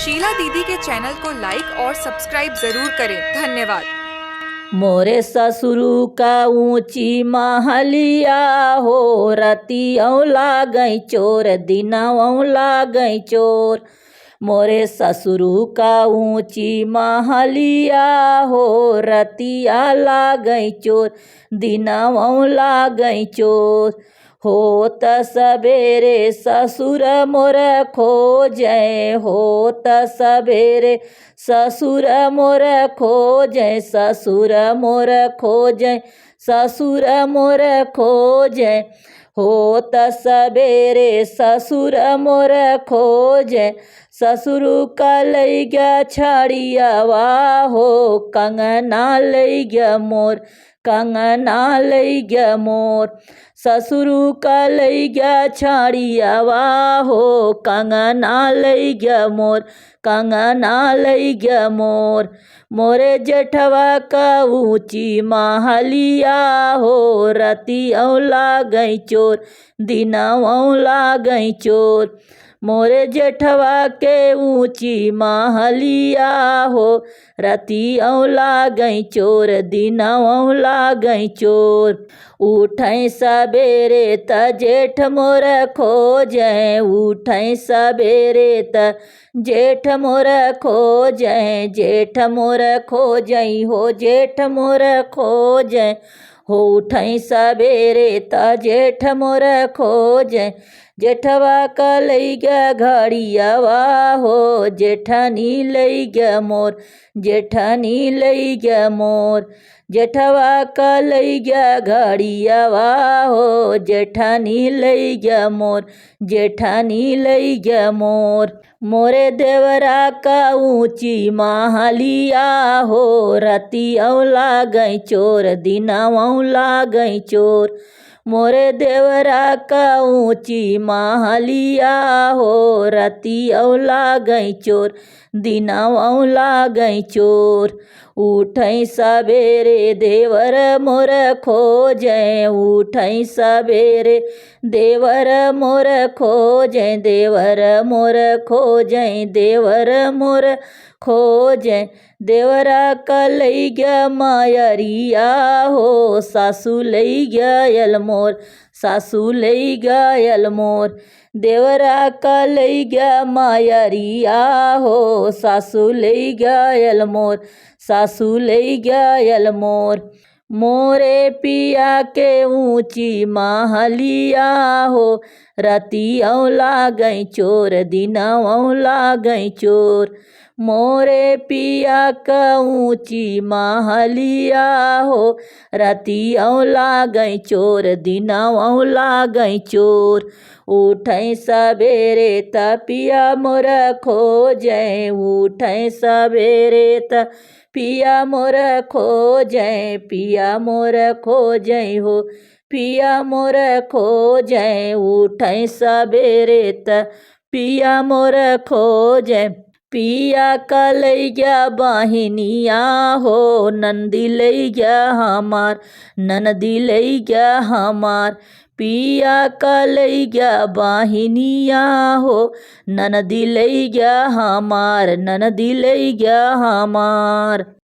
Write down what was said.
शीला दीदी के चैनल को लाइक और सब्सक्राइब जरूर करें। धन्यवाद। मोरे ससुरु का ऊंची महलिया हो, रतियों लागई चोर दिनों लागई चोर। मोरे ससुरु का ऊंची महलिया हो, रतिया लागई चोर दिनों लागई चोर। होत सबेरे ससुर मोर खोजै, होत सबेरे ससुर मोर खोजै, ससुर मोर खोजै, ससुर मोर खोजै। होत सबेरे ससुर मोर खोजै, ससुर का लई गया छड़ियावा हो, कंगना लई गया मोर, कंगना लई गया मोर। ससुर का लई गया छड़ियावा हो, कंगना लई गया मोर, कंगना लई गया मोर। मोरे जेठवा का ऊंची महलिया हो, रतियों लागई चोर दिनों लागई चोर। मोरे जेठवा के ऊंची महलिया हो, रतियों लागई चोर दिनों लागई चोर। उठै सबेरे त जेठ मोर खोजै, उठै सबेरे त जेठ मोर खोजै, जेठ मोर खोजै हो, जेठ मोर खोजै। हो उठै सबेरे त जेठ मोर खोजै, जेठवा का लई गया घड़ियावा हो, जेठनी लई गया मोर, जेठनी लई गया मोर। जेठवा का लई गया घड़ियावा हो, जेठनी लई गया मोर, जेठनी लई गया मोर। मोरे देवरा का ऊंची महलिया हो, रतियों लागई चोर दिनों लागई चोर। मोरे देवरा का ऊंची महलिया हो, रतियों लागई चोर दिनों लागई चोर। उठै सबेरे देवर मोर खोजै, उठै सबेरे देवर मोर खोजै, देवर मोर खोजै, देवर मोर खोजै। देवरा का लई गया मायरिया हो, सासू लई गयल मोर, सासू लई गयल मोर। देवरा का लई गया मायरिया हो, सासू लई गयल मोर, सासू लई गयल मोर। मोरे पिया के ऊंची महलिया हो, रतियों लागई चोर दिनों लागई चोर। मोरे पिया का ऊंची महलिया हो, रतियों लागई चोर दिनों लागई चोर। उठै सबेरे त पिया मोर खोजै, उठै सबेरे त पिया मोर खोजै, पिया मोर खोजै हो, पिया मोर खोजै। उठै सबेरे त पिया मोर खोजै। पिया का लई गया बहिनिया हो, नंदी लई गया हमार, ननदी लई गया हमार। पिया का लई गया बहिनिया हो, ननदी लई गया हमार, ननदी लई गया हमार।